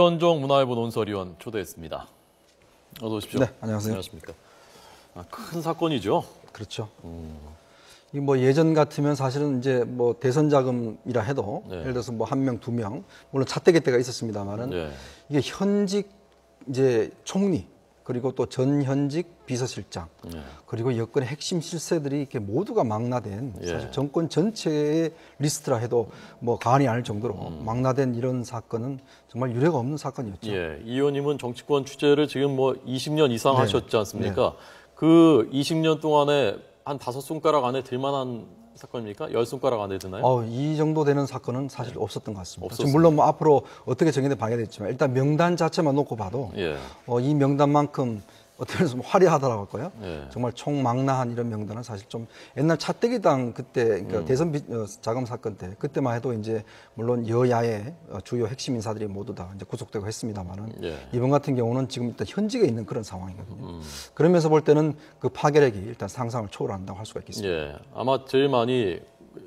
현종 문화일보 논설위원 초대했습니다. 어서 오십시오. 네, 안녕하세요. 안녕하십니까. 큰 사건이죠. 그렇죠. 이 뭐 예전 같으면 사실은 이제 뭐 대선 자금이라 해도 네. 예를 들어서 뭐 한 명, 두 명, 물론 차떼기 때가 있었습니다만은 네. 이게 현직 이제 총리 그리고 또 전현직 비서실장 네. 그리고 여권의 핵심 실세들이 이렇게 모두가 망라된 예. 사실 정권 전체의 리스트라 해도 뭐 과언이 아닐 정도로 망라된 이런 사건은 정말 유례가 없는 사건이었죠. 예, 이 의원님은 정치권 취재를 지금 뭐 20년 이상 네. 하셨지 않습니까? 그 20년 동안에 한 5손가락 안에 들 만한 사건입니까? 10손가락 안에 드나요? 이 정도 되는 사건은 사실 없었던 것 같습니다. 없었습니다. 지금 물론 뭐 앞으로 어떻게 정해도 봐야겠지만 일단 명단 자체만 놓고 봐도 예. 이 명단만큼 어떻게 해서 화려하다고 할까요? 예. 정말 총망라한 이런 명단은 사실 좀 옛날 차떼기당 그때 그러니까 대선 자금 사건 때 그때만 해도 이제 물론 여야의 주요 핵심 인사들이 모두 다 이제 구속되고 했습니다만은 예. 이번 같은 경우는 지금 일단 현직에 있는 그런 상황이거든요. 그러면서 볼 때는 그 파괴력이 일단 상상을 초월한다고 할 수가 있겠습니다. 예. 아마 제일 많이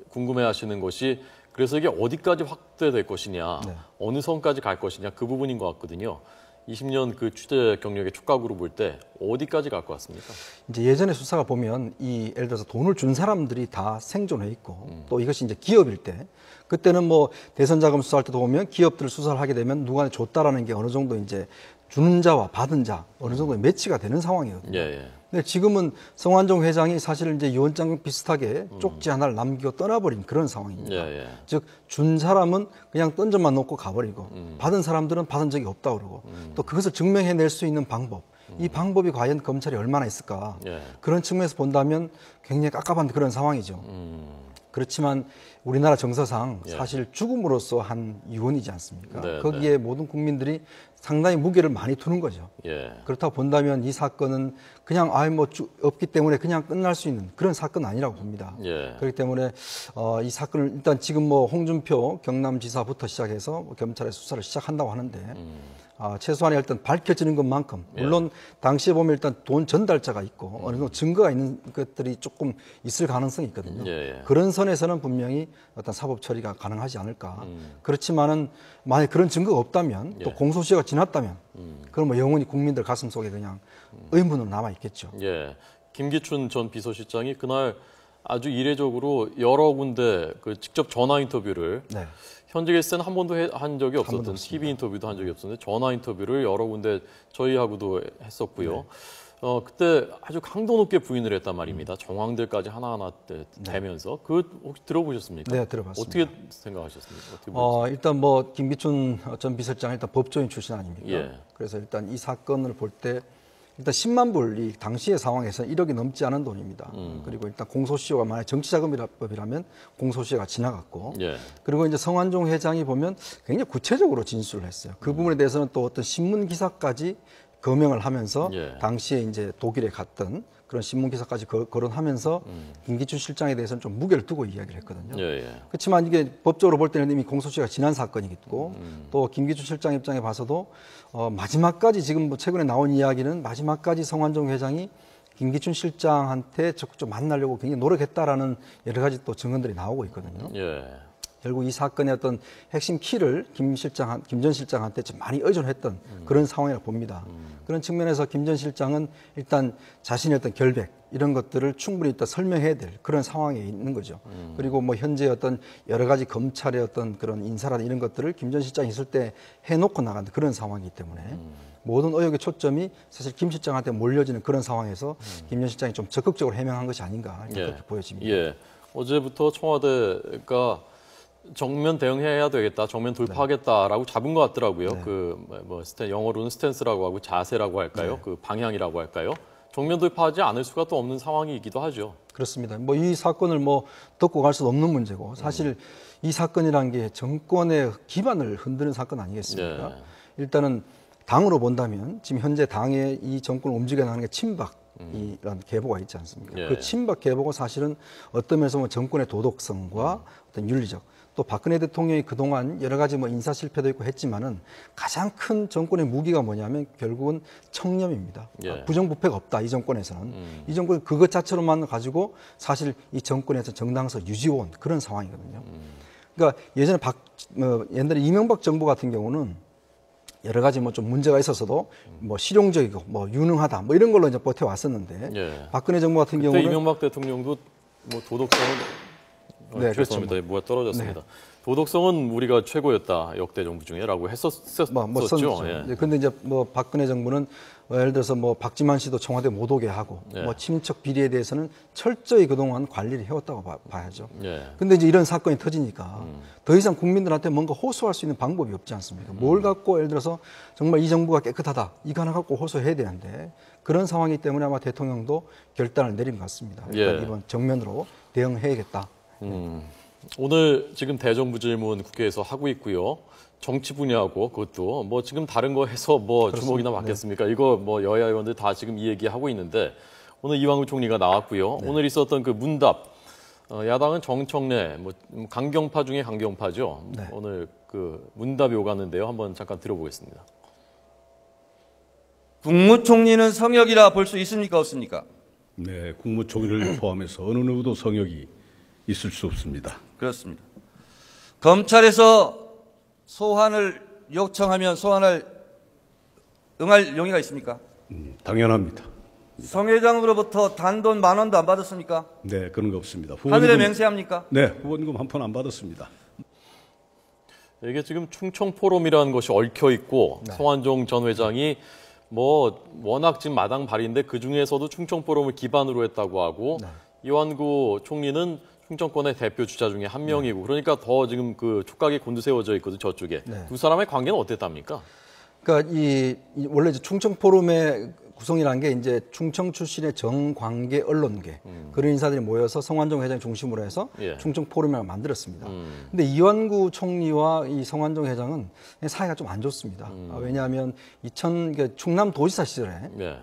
궁금해하시는 것이 그래서 이게 어디까지 확대될 것이냐, 네. 어느 선까지 갈 것이냐 그 부분인 것 같거든요. 20년 그 취재 경력의 촉각으로 볼 때 어디까지 갈 것 같습니까? 이제 예전에 수사가 보면 이 예를 들어서 돈을 준 사람들이 다 생존해 있고 또 이것이 이제 기업일 때 그때는 뭐 대선 자금 수사할 때도 보면 기업들 수사를 하게 되면 누가 줬다라는 게 어느 정도 이제 주는 자와 받은 자 어느 정도 매치가 되는 상황이거든요. 예, 예. 근데 지금은 성완종 회장이 사실 이제 유언장 비슷하게 쪽지 하나를 남기고 떠나버린 그런 상황입니다. 예, 예. 즉 준 사람은 그냥 던져만 놓고 가버리고 받은 사람들은 받은 적이 없다 그러고 또 그것을 증명해낼 수 있는 방법 이 방법이 과연 검찰이 얼마나 있을까 예. 그런 측면에서 본다면 굉장히 깝깝한 그런 상황이죠. 그렇지만 우리나라 정서상 예. 사실 죽음으로써 한 유언이지 않습니까? 네, 거기에 모든 국민들이 상당히 무게를 많이 두는 거죠. 예. 그렇다고 본다면 이 사건은 그냥 없기 때문에 그냥 끝날 수 있는 그런 사건은 아니라고 봅니다. 예. 그렇기 때문에 이 사건을 일단 지금 뭐 홍준표 경남지사부터 시작해서 검찰의 수사를 시작한다고 하는데 최소한 일단 밝혀지는 것만큼 물론 당시에 보면 일단 돈 전달자가 있고 어느 정도 증거가 있는 것들이 조금 있을 가능성이 있거든요. 예. 그런 선에서는 분명히 어떤 사법 처리가 가능하지 않을까. 그렇지만은 만약 그런 증거가 없다면 또 공소시효가 지났다면 그럼 뭐 영원히 국민들 가슴 속에 그냥 의문으로 남아 있겠죠. 예. 김기춘 전 비서실장이 그날 아주 이례적으로 여러 군데 그 직접 전화 인터뷰를 네. 현직에 있을 때는 한 번도 한 적이 없었던 번도 TV 인터뷰도 한 적이 없었는데 전화 인터뷰를 여러 군데 저희하고도 했었고요. 그때 아주 강도 높게 부인을 했단 말입니다. 정황들까지 하나하나 대면서 그 혹시 들어보셨습니까? 네, 들어봤습니다. 어떻게 생각하셨습니까? 어떻게 보셨습니까? 일단 뭐 김기춘 전 비서장 일단 법조인 출신 아닙니까? 예. 그래서 일단 이 사건을 볼 때 일단 10만 불이 당시의 상황에서 1억이 넘지 않은 돈입니다. 그리고 일단 공소시효가 만약 정치자금법이라면 공소시효가 지나갔고 예. 그리고 이제 성완종 회장이 보면 굉장히 구체적으로 진술을 했어요. 그 부분에 대해서는 또 어떤 신문 기사까지 거명을 하면서 예. 당시에 이제 독일에 갔던 그런 신문 기사까지 거론하면서 김기춘 실장에 대해서는 좀 무게를 두고 이야기를 했거든요. 예, 예. 그렇지만 이게 법적으로 볼 때는 이미 공소시효가 지난 사건이겠고 또 김기춘 실장 입장에 봐서도 마지막까지 지금 뭐 최근에 나온 이야기는 마지막까지 성완종 회장이 김기춘 실장한테 적극적으로 만나려고 굉장히 노력했다라는 여러 가지 또 증언들이 나오고 있거든요. 예. 결국 이 사건의 어떤 핵심 키를 김 전 실장한테 좀 많이 의존했던 그런 상황이라고 봅니다. 그런 측면에서 김 전 실장은 일단 자신의 어떤 결백 이런 것들을 충분히 일단 설명해야 될 그런 상황에 있는 거죠. 그리고 뭐 현재 어떤 여러 가지 검찰의 어떤 그런 인사라든 이런 것들을 김 전 실장이 있을 때 해놓고 나간 그런 상황이기 때문에 모든 의혹의 초점이 사실 김 실장한테 몰려지는 그런 상황에서 김 전 실장이 좀 적극적으로 해명한 것이 아닌가 그렇게 보여집니다. 예. 어제부터 청와대가 정면 대응해야 되겠다, 정면 돌파하겠다라고 잡은 것 같더라고요. 네. 영어로는 스탠스라고 하고 자세라고 할까요? 그 방향이라고 할까요? 정면 돌파하지 않을 수가 또 없는 상황이기도 하죠. 그렇습니다. 뭐 이 사건을 뭐 덮고 갈 수 없는 문제고 사실 이 사건이라는 게 정권의 기반을 흔드는 사건 아니겠습니까? 일단은 당으로 본다면 지금 현재 당의 이 정권을 움직여나가는 게 친박이라는 계보가 있지 않습니까? 예. 그 친박 계보가 사실은 어떤 면에서 보면 정권의 도덕성과 어떤 윤리적 또 박근혜 대통령이 그동안 여러 가지 뭐 인사 실패도 있고 했지만은 가장 큰 정권의 무기가 뭐냐면 결국은 청렴입니다. 예. 부정부패가 없다 이 정권에서는 이 정권 그것 자체로만 가지고 사실 이 정권에서 정당성 유지원 그런 상황이거든요. 그러니까 예전에 옛날에 이명박 정부 같은 경우는 여러 가지 뭐 좀 문제가 있어서도 뭐 실용적이고 뭐 유능하다 뭐 이런 걸로 이제 버텨왔었는데 예. 박근혜 정부 같은 그때 경우는 이명박 대통령도 뭐 도덕성은 네, 죄송합니다. 그렇죠. 뭐가 떨어졌습니다. 도덕성은 우리가 최고였다 역대 정부 중에라고 했었죠. 예. 근데 이제 뭐 박근혜 정부는 예를 들어서 뭐 박지만 씨도 청와대 못 오게 하고 예. 뭐 친인척 비리에 대해서는 철저히 그동안 관리를 해왔다고 봐야죠. 예. 근데 이제 이런 사건이 터지니까 더 이상 국민들한테 뭔가 호소할 수 있는 방법이 없지 않습니까? 뭘 갖고 예를 들어서 정말 이 정부가 깨끗하다 이거 하나 갖고 호소해야 되는데 그런 상황이기 때문에 아마 대통령도 결단을 내린 것 같습니다. 일단 예. 이번 정면으로 대응해야겠다. 오늘 지금 대정부 질문 국회에서 하고 있고요. 정치 분야하고 그것도 뭐 지금 다른 거 해서 뭐 주목이나 받겠습니까? 이거 뭐 여야 의원들 다 지금 이 얘기 하고 있는데 오늘 이완구 총리가 나왔고요. 오늘 있었던 그 문답 야당은 정청래 뭐 강경파 중에 강경파죠. 네. 오늘 그 문답이 오갔는데요. 한번 잠깐 들어보겠습니다. 국무총리는 성역이라 볼 수 있습니까 없습니까? 네, 국무총리를 포함해서 어느 누구도 성역이 있을 수 없습니다. 그렇습니다. 검찰에서 소환을 요청하면 소환할 응할 용의가 있습니까? 당연합니다. 성 회장으로부터 단돈 10,000원도 안 받았습니까? 네, 그런 거 없습니다. 하늘에 맹세합니까? 네, 후원금 한 푼 안 받았습니다. 이게 지금 충청 포럼이라는 것이 얽혀 있고 성완종 전 회장이 뭐 워낙 지금 마당발인데 그 중에서도 충청 포럼을 기반으로 했다고 하고 이완구 총리는 충청권의 대표 주자 중에 한 명이고 그러니까 더 지금 그 촉각이 곤두세워져 있거든 저쪽에 두 사람의 관계는 어땠답니까? 그러니까 원래 이제 충청 포럼의 구성이라는 게 이제 충청 출신의 정관계 언론계 그런 인사들이 모여서 성완종 회장 중심으로 해서 예. 충청 포럼을 만들었습니다. 근데 이완구 총리와 이 성완종 회장은 사이가 좀 안 좋습니다. 왜냐하면 충남 도지사 시절에 예.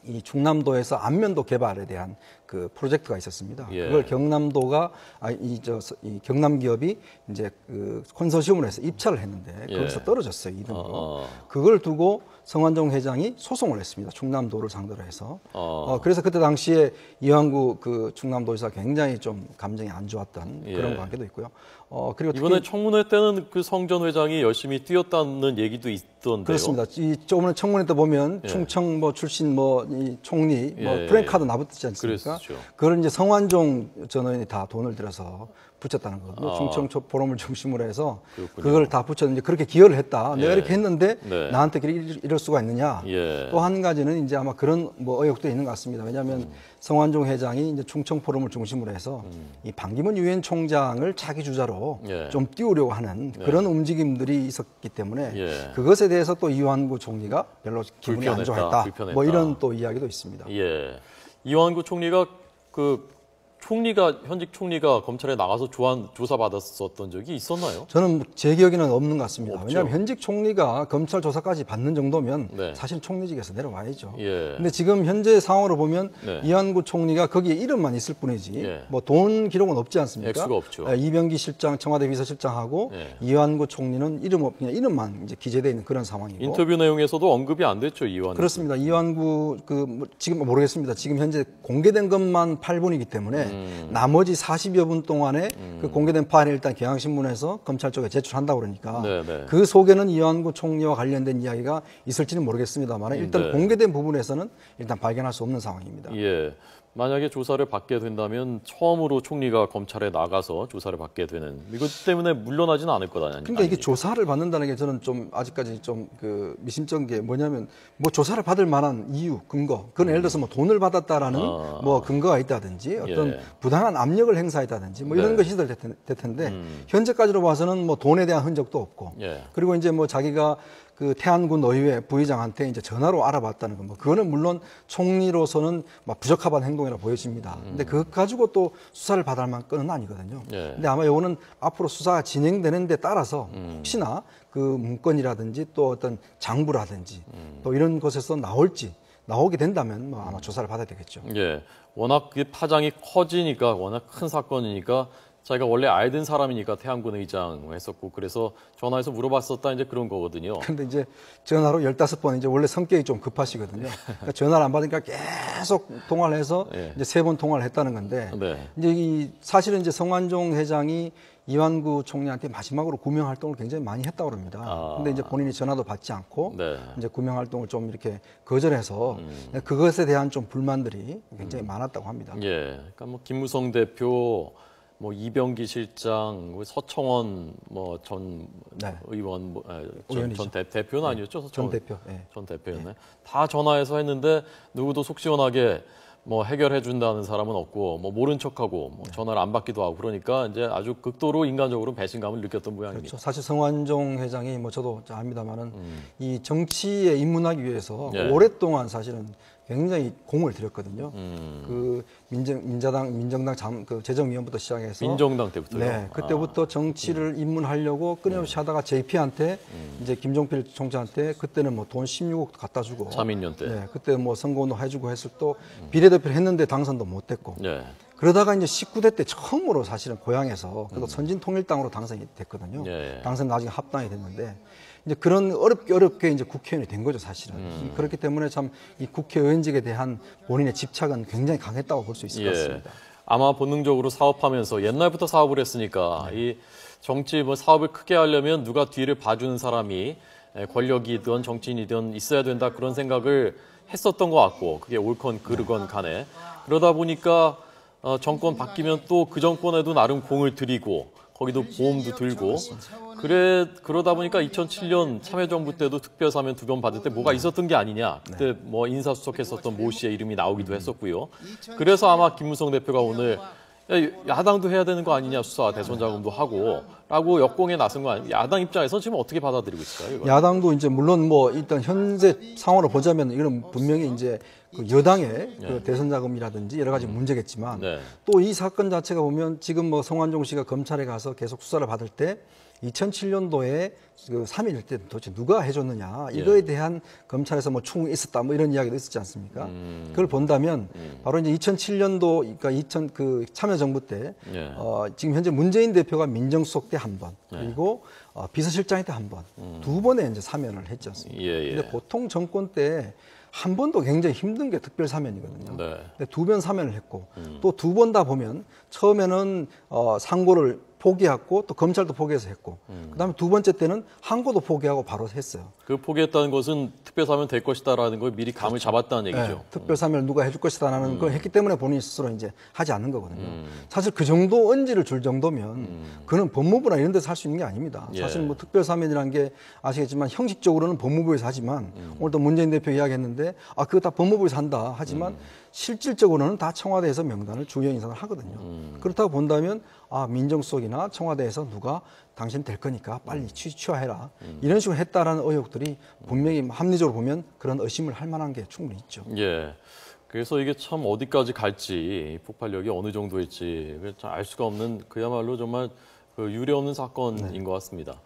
이 충남도에서 안면도 개발에 대한 그 프로젝트가 있었습니다. 예. 그걸 경남도가 이 경남 기업이 이제 그 컨소시엄으로 해서 입찰을 했는데 거기서 예. 떨어졌어요, 2등으로. 그걸 두고 성완종 회장이 소송을 했습니다. 충남도를 상대로 해서. 그래서 그때 당시에 이완구 그 충남도지사 굉장히 좀 감정이 안 좋았던 예. 그런 관계도 있고요. 그리고 이번에 특히 청문회 때는 그 성 전 회장이 열심히 뛰었다는 얘기도 있던데요. 그렇습니다. 이 저번에 청문회 때 보면 예. 충청 뭐 출신 뭐 이 총리 뭐 예. 프랭카드 나붙지 않습니까? 그랬죠. 그걸 이제 성완종 전 의원이 다 돈을 들여서 붙였다는 거거든요. 아. 충청 포럼을 중심으로 해서 그렇군요. 그걸 다 붙였는데 그렇게 기여를 했다. 내가 예. 이렇게 했는데 네. 나한테 이럴 수가 있느냐. 예. 또 한 가지는 이제 아마 그런 뭐 의혹도 있는 것 같습니다. 왜냐하면 성완종 회장이 이제 충청 포럼을 중심으로 해서 이 반기문 유엔 총장을 차기 주자로 예. 좀 띄우려고 하는 그런 움직임들이 있었기 때문에 예. 그것에 대해서 또 이완구 총리가 별로 기분이 안 좋아했다. 불편했다. 뭐 이런 또 이야기도 있습니다. 예. 이완구 총리가 현직 총리가 검찰에 나가서 조사 받았었던 적이 있었나요? 저는 제 기억에는 없는 것 같습니다. 없죠. 왜냐하면 현직 총리가 검찰 조사까지 받는 정도면 네. 사실 총리직에서 내려와야죠. 예. 근데 지금 현재 상황으로 보면 네. 이완구 총리가 거기에 이름만 있을 뿐이지 예. 뭐 돈 기록은 없지 않습니까? 액수가 없죠. 이병기 실장 청와대 비서실장하고 예. 이완구 총리는 그냥 이름만 이제 기재되어 있는 그런 상황이고. 인터뷰 내용에서도 언급이 안 됐죠, 이완구. 그렇습니다. 이완구 지금 모르겠습니다. 지금 현재 공개된 것만 8분이기 때문에 나머지 40여 분 동안에 그 공개된 파일을 일단 경향신문에서 검찰 쪽에 제출한다고 그러니까 네네. 그 속에는 이완구 총리와 관련된 이야기가 있을지는 모르겠습니다만 일단 네. 공개된 부분에서는 일단 발견할 수 없는 상황입니다. 예. 만약에 조사를 받게 된다면 처음으로 총리가 검찰에 나가서 조사를 받게 되는 이것 때문에 물러나지는 않을 거다. 그러니까 이게 조사를 받는다는 게 저는 좀 아직까지 좀 그 미심쩍은 게 뭐냐면 뭐 조사를 받을 만한 이유, 근거, 그건 예를 들어서 뭐 돈을 받았다라는 뭐 근거가 있다든지 어떤 예. 부당한 압력을 행사했다든지 뭐 이런 네. 것이 될 텐데 현재까지로 봐서는 뭐 돈에 대한 흔적도 없고 예. 그리고 이제 뭐 자기가 그 태안군 의회 부의장한테 이제 전화로 알아봤다는 거, 뭐 그거는 물론 총리로서는 막 부적합한 행동이라 보여집니다. 근데 그것 가지고 또 수사를 받을 만큼은 아니거든요. 예. 근데 아마 요거는 앞으로 수사가 진행되는 데 따라서 혹시나 그 문건이라든지 또 어떤 장부라든지 또 이런 곳에서 나오게 된다면 뭐 아마 조사를 받아야 되겠죠. 예. 워낙 그 파장이 커지니까 워낙 큰 사건이니까 자기가 원래 알던 사람이니까 태안군 의장 했었고 그래서 전화해서 물어봤었다 이제 그런 거거든요. 근데 이제 전화로 15번 이제 원래 성격이 좀 급하시거든요. 그러니까 전화를 안 받으니까 계속 통화를 해서 예. 이제 3번 통화를 했다는 건데 네. 이제 사실은 이제 성완종 회장이 이완구 총리한테 마지막으로 구명 활동을 굉장히 많이 했다고 합니다. 근데 이제 본인이 전화도 받지 않고 네. 이제 구명 활동을 좀 이렇게 거절해서 그것에 대한 좀 불만들이 굉장히 많았다고 합니다. 예. 그러니까 뭐 김무성 대표, 뭐 이병기 실장, 뭐 서청원 뭐 전 네. 의원, 의원이죠. 전 대표는 아니었죠? 전 서청원 대표. 예. 전 대표였네. 다 전화해서 했는데 누구도 속 시원하게 뭐 해결해 준다는 사람은 없고 뭐 모른 척하고 뭐 전화를 안 받기도 하고 그러니까 이제 아주 극도로 인간적으로 배신감을 느꼈던 모양입니다. 그렇죠. 사실 성완종 회장이 뭐 저도 압니다만은 이 정치에 입문하기 위해서 예. 오랫동안 사실은 굉장히 공을 들였거든요. 그 민정당 그 재정위원부터 시작해서 민정당 때부터요. 네, 그때부터 정치를 입문하려고 끊임없이 하다가 JP한테 이제 김종필 총장한테 그때는 뭐 돈 16억 갖다 주고 자민련 때. 네, 그때 뭐 선거운동 해주고 했을 또 비례대표를 했는데 당선도 못 됐고 예. 그러다가 이제 19대 때 처음으로 사실은 고향에서 그래도 선진통일당으로 당선이 됐거든요. 예. 당선 나중에 합당이 됐는데 이제 그런 어렵게 이제 국회의원이 된 거죠, 사실은. 그렇기 때문에 참 이 국회의원직에 대한 본인의 집착은 굉장히 강했다고 볼 수 있을 것 같습니다. 아마 본능적으로 사업하면서 옛날부터 사업을 했으니까 이 정치 뭐 사업을 크게 하려면 누가 뒤를 봐주는 사람이 권력이든 정치인이든 있어야 된다 그런 생각을 했었던 것 같고 그게 옳건 그르건 간에 그러다 보니까 정권 바뀌면 또 그 정권에도 나름 공을 들이고 거기도 보험도 들고 그러다 보니까 2007년 참여정부 때도 특별사면 2번 받을 때 뭐가 있었던 게 아니냐. 그때 뭐 인사수석했었던 모 씨의 이름이 나오기도 했었고요. 그래서 아마 김무성 대표가 오늘 야당도 해야 되는 거 아니냐 수사 대선 자금도 하고 라고 역공에 나선 거 아니에요. 야당 입장에서 지금 어떻게 받아들이고 있을까요? 이걸? 야당도 이제 물론 뭐 일단 현재 상황으로 보자면 이건 분명히 이제 그 여당의 그 대선 자금이라든지 여러 가지 문제겠지만 네. 또 이 사건 자체가 보면 지금 뭐 성완종 씨가 검찰에 가서 계속 수사를 받을 때 2007년도에 그 3.1일 때 도대체 누가 해줬느냐 이거에 대한 검찰에서 뭐 충이 있었다 뭐 이런 이야기도 있었지 않습니까? 그걸 본다면 바로 이제 2007년도 그러니까 그 참여정부 때 예. 지금 현재 문재인 대표가 민정수석 때 한 번 그리고 비서실장일 때 한 번 두 번의 이제 사면을 했지 않습니까? 예, 예. 근데 보통 정권 때 한 번도 굉장히 힘든 게 특별 사면이거든요. 네. 근데 2번 사면을 했고 또 2번 다 보면 처음에는 상고를 포기했고 또 검찰도 포기해서 했고 그다음에 2번째 때는 항고도 포기하고 바로 했어요. 그 포기했다는 것은 특별사면 될 것이다라는 걸 미리 감을 잡았다는 얘기죠. 네, 특별 사면을 누가 해줄 것이다라는 걸 했기 때문에 본인 스스로 이제 하지 않는 거거든요. 사실 그 정도 언지를 줄 정도면 그는 법무부나 이런 데서 할 수 있는 게 아닙니다. 예. 사실 뭐 특별 사면이라는 게 아시겠지만 형식적으로는 법무부에서 하지만 오늘도 문재인 대표 이야기했는데 그거 다 법무부에서 한다 하지만 실질적으로는 다 청와대에서 명단을 주요 인사를 하거든요. 그렇다고 본다면 민정수석이나 청와대에서 누가 당신 될 거니까 빨리 취하해라 이런 식으로 했다라는 의혹들이 분명히 합리적으로 보면 그런 의심을 할 만한 게 충분히 있죠. 예. 그래서 이게 참 어디까지 갈지 폭발력이 어느 정도일지 알 수가 없는 그야말로 정말 그 유례 없는 사건인 것 같습니다.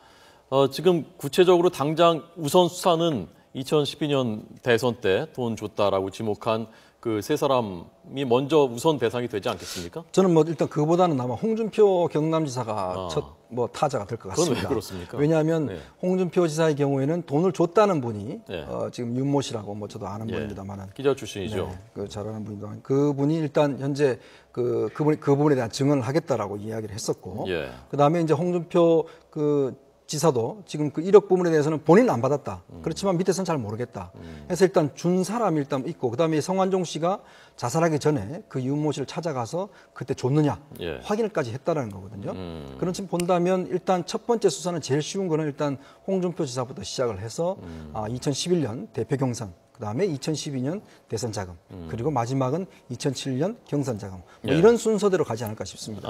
지금 구체적으로 당장 우선 수사는 2012년 대선 때 돈 줬다라고 지목한 그 세 사람이 먼저 우선 대상이 되지 않겠습니까? 저는 뭐 일단 그거보다는 아마 홍준표 경남지사가 첫 뭐 타자가 될 것 그건 같습니다. 왜 그렇습니까? 왜냐하면 네. 홍준표 지사의 경우에는 돈을 줬다는 분이 네. 지금 윤모 씨라고 뭐 저도 아는 예. 분입니다만은 기자 출신이죠. 네, 그 잘 아는 분입니다. 그분이 일단 현재 그 부분에 대한 증언을 하겠다라고 이야기를 했었고, 예. 그 다음에 이제 홍준표 그 지사도 지금 그 1억 부분에 대해서는 본인은 안 받았다. 그렇지만 밑에서는 잘 모르겠다. 그래서 일단 준 사람이 일단 있고, 그 다음에 성완종 씨가 자살하기 전에 그 윤모 씨를 찾아가서 그때 줬느냐 예. 확인을까지 했다라는 거거든요. 그런 측 본다면 일단 첫 번째 수사는 제일 쉬운 거는 일단 홍준표 지사부터 시작을 해서 2011년 대표 경선, 그 다음에 2012년 대선 자금, 그리고 마지막은 2007년 경선 자금. 뭐 예. 이런 순서대로 가지 않을까 싶습니다.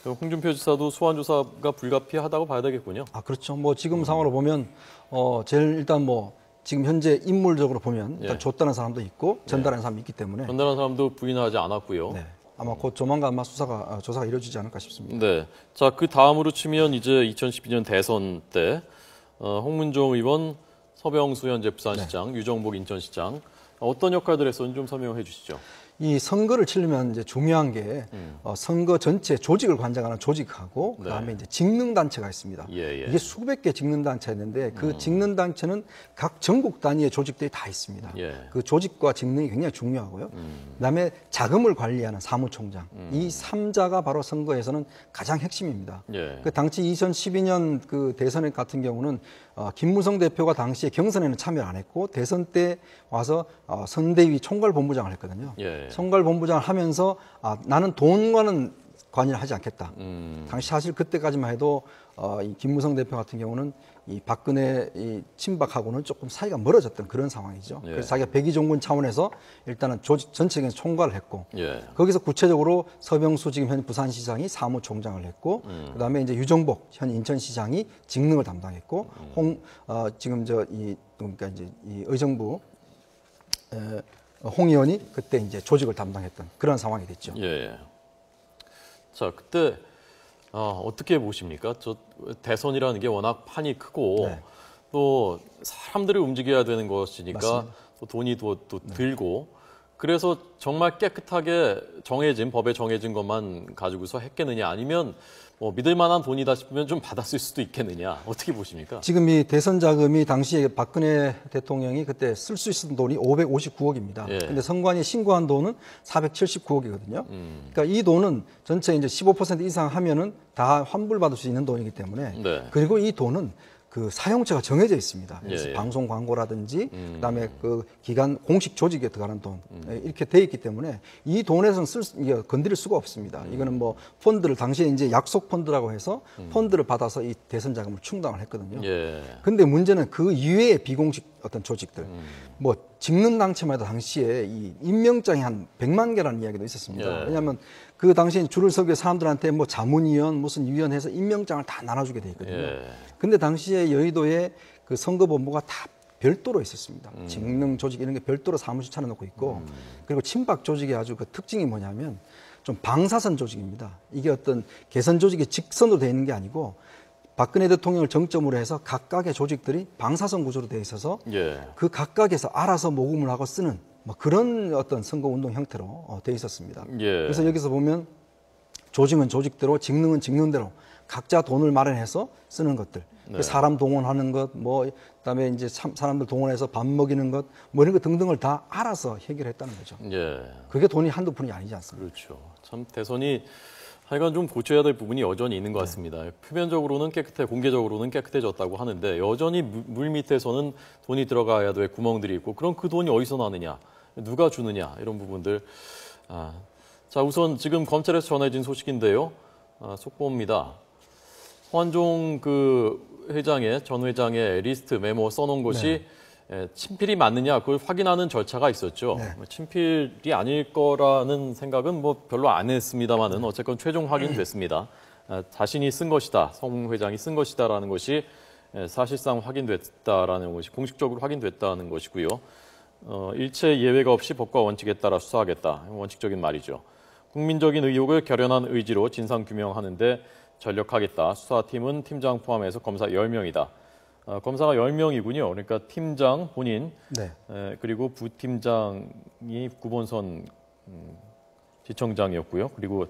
그럼 홍준표 지사도 소환 조사가 불가피하다고 봐야 되겠군요. 그렇죠. 뭐 지금 상황으로 보면 제일 일단 뭐 지금 현재 인물적으로 보면 일단 예. 줬다는 사람도 있고 전달하는 사람이 있기 때문에 전달한 사람도 부인하지 않았고요. 네. 아마 곧 조만간 아마 조사가 이루어지지 않을까 싶습니다. 네. 자, 그 다음으로 치면 이제 2012년 대선 때 홍문종 의원, 서병수 현재 부산시장, 유정복 인천시장 어떤 역할들 했었는지 좀 설명해 주시죠. 이 선거를 치려면 이제 중요한 게 선거 전체 조직을 관장하는 조직하고 네. 그다음에 이제 직능 단체가 있습니다. 예, 예. 이게 수백 개 직능 단체가 있는데 그 직능 단체는 각 전국 단위의 조직들이 다 있습니다. 예. 그 조직과 직능이 굉장히 중요하고요. 그다음에 자금을 관리하는 사무총장 이 3자가 바로 선거에서는 가장 핵심입니다. 예. 그 당시 2012년 그 대선 같은 경우는 김무성 대표가 당시에 경선에는 참여를 안 했고 대선 때 와서 선대위 총괄본부장을 했거든요. 예. 총괄본부장을 하면서 나는 돈과는 관여를 하지 않겠다. 당시 사실 그때까지만 해도 이 김무성 대표 같은 경우는 이 박근혜 이 친박하고는 조금 사이가 멀어졌던 그런 상황이죠. 예. 그래서 자기가 백의종군 차원에서 일단은 조직 전체적인 총괄을 했고 예. 거기서 구체적으로 서병수 지금 현 부산시장이 사무총장을 했고 그다음에 이제 유정복 현 인천시장이 직능을 담당했고 지금 그러니까 이제 이 의정부 홍 의원이 그때 이제 조직을 담당했던 그런 상황이 됐죠. 예. 자, 그때 어떻게 보십니까? 저 대선이라는 게 워낙 판이 크고 네. 또 사람들이 움직여야 되는 것이니까 맞습니다. 또 돈이 또 들고 그래서 정말 깨끗하게 정해진 법에 정해진 것만 가지고서 했겠느냐 아니면 뭐 믿을 만한 돈이다 싶으면 좀 받았을 수도 있겠느냐 어떻게 보십니까? 지금 이 대선 자금이 당시에 박근혜 대통령이 그때 쓸 수 있었던 돈이 559억입니다. 예. 근데 선관위 신고한 돈은 479억이거든요. 그러니까 이 돈은 전체 이제 15% 이상 하면은 다 환불받을 수 있는 돈이기 때문에 네. 그리고 이 돈은 그 사용처가 정해져 있습니다. 그래서 예, 예. 방송 광고라든지 그다음에 그 기관 공식 조직에 들어가는 돈 이렇게 돼 있기 때문에 이 돈에서는 이게 건드릴 수가 없습니다. 이거는 뭐 펀드를 당시에 이제 약속 펀드라고 해서 펀드를 받아서 이 대선 자금을 충당을 했거든요. 예. 근데 문제는 그 이외의 비공식 어떤 조직들, 뭐 직능 당체마다 당시에 이 임명장이 한 100만 개라는 이야기도 있었습니다. 예. 왜냐하면 그 당시에 줄을 서게 사람들한테 뭐 자문위원 무슨 위원회에서 임명장을 다 나눠주게 돼 있거든요. 예. 근데 당시에 여의도에 그 선거본부가 다 별도로 있었습니다. 직능 조직 이런 게 별도로 사무실 차려놓고 있고 그리고 친박 조직의 아주 그 특징이 뭐냐면 좀 방사선 조직입니다. 이게 어떤 개선 조직이 직선으로 되어 있는 게 아니고 박근혜 대통령을 정점으로 해서 각각의 조직들이 방사선 구조로 되어 있어서 예. 그 각각에서 알아서 모금을 하고 쓰는 뭐 그런 어떤 선거운동 형태로 되어 있었습니다. 예. 그래서 여기서 보면 조직은 조직대로 직능은 직능대로 각자 돈을 마련해서 쓰는 것들. 네. 사람 동원하는 것, 뭐 그다음에 이제 사람들 동원해서 밥 먹이는 것, 뭐 이런 것 등등을 다 알아서 해결했다는 거죠. 예. 그게 돈이 한두 푼이 아니지 않습니까? 그렇죠. 참 대선이 하여간 좀 고쳐야 될 부분이 여전히 있는 것 같습니다. 표면적으로는 공개적으로는 깨끗해졌다고 하는데 여전히 물 밑에서는 돈이 들어가야 될 구멍들이 있고 그럼 그 돈이 어디서 나느냐, 누가 주느냐 이런 부분들. 자, 우선 지금 검찰에서 전해진 소식인데요. 속보입니다. 허한종 전 회장의 리스트 메모 써놓은 것이 친필이 맞느냐 그걸 확인하는 절차가 있었죠. 네. 친필이 아닐 거라는 생각은 뭐 별로 안 했습니다만은 어쨌건 최종 확인됐습니다. 자신이 쓴 것이다, 성 회장이 쓴 것이다라는 것이 사실상 확인됐다라는 것이 공식적으로 확인됐다는 것이고요. 일체 예외가 없이 법과 원칙에 따라 수사하겠다. 원칙적인 말이죠. 국민적인 의혹을 결연한 의지로 진상 규명하는데 전력하겠다. 수사팀은 팀장 포함해서 검사 10명이다. 검사가 10명이군요. 그러니까 팀장 본인, 네. 그리고 부팀장이 구본선 지청장이었고요. 그리고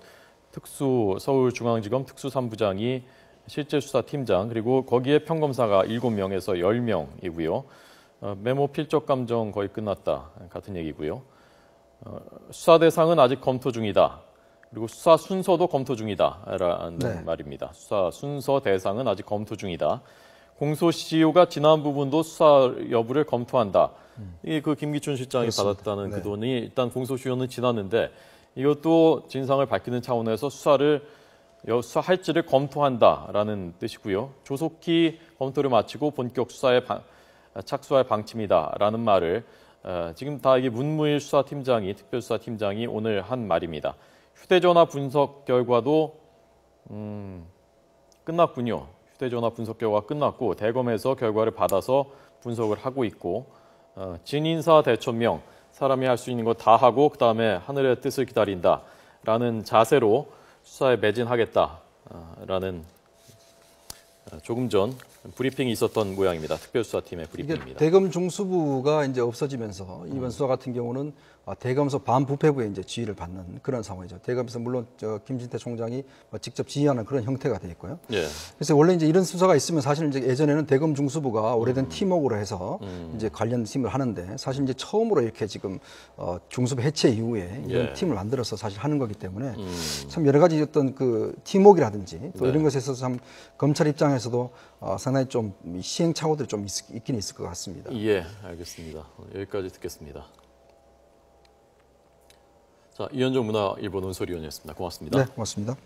서울중앙지검 특수삼부장이 실제 수사팀장, 그리고 거기에 평검사가 7명에서 10명이고요. 메모 필적 감정 거의 끝났다. 같은 얘기고요. 수사 대상은 아직 검토 중이다. 그리고 수사 순서도 검토 중이다라는 네. 말입니다. 수사 순서 대상은 아직 검토 중이다. 공소시효가 지난 부분도 수사 여부를 검토한다. 이게 그 김기춘 실장이 그렇습니다. 받았다는 네. 그 돈이 일단 공소시효는 지났는데 이것도 진상을 밝히는 차원에서 수사할지를 검토한다라는 뜻이고요. 조속히 검토를 마치고 본격 수사에 착수할 방침이다라는 말을 지금 다 이게 문무일 특별수사팀장이 오늘 한 말입니다. 휴대전화 분석 결과도 끝났군요. 휴대전화 분석 결과가 끝났고 대검에서 결과를 받아서 분석을 하고 있고 진인사 대천명, 사람이 할 수 있는 거 다 하고 그다음에 하늘의 뜻을 기다린다라는 자세로 수사에 매진하겠다라는 조금 전 브리핑이 있었던 모양입니다. 특별수사팀의 이게 브리핑입니다. 대검 중수부가 이제 없어지면서 이번 수사 같은 경우는 대검서 반부패부의 이제 지휘를 받는 그런 상황이죠. 대검에서 물론 김진태 총장이 직접 지휘하는 그런 형태가 돼 있고요. 예. 그래서 원래 이제 이런 수사가 있으면 사실 이제 예전에는 대검 중수부가 오래된 팀워크로 해서 이제 관련 팀을 하는데 사실 이제 처음으로 이렇게 지금 중수부 해체 이후에 이런 예. 팀을 만들어서 사실 하는 거기 때문에 참 여러 가지 어떤 그 팀워크라든지 또 이런 것에 있어서 참 검찰 입장에서도 상당히 좀 시행착오들이 좀 있긴 있을 것 같습니다. 예, 알겠습니다. 여기까지 듣겠습니다. 자, 이현정 문화일보 논설위원이었습니다. 고맙습니다. 네, 고맙습니다.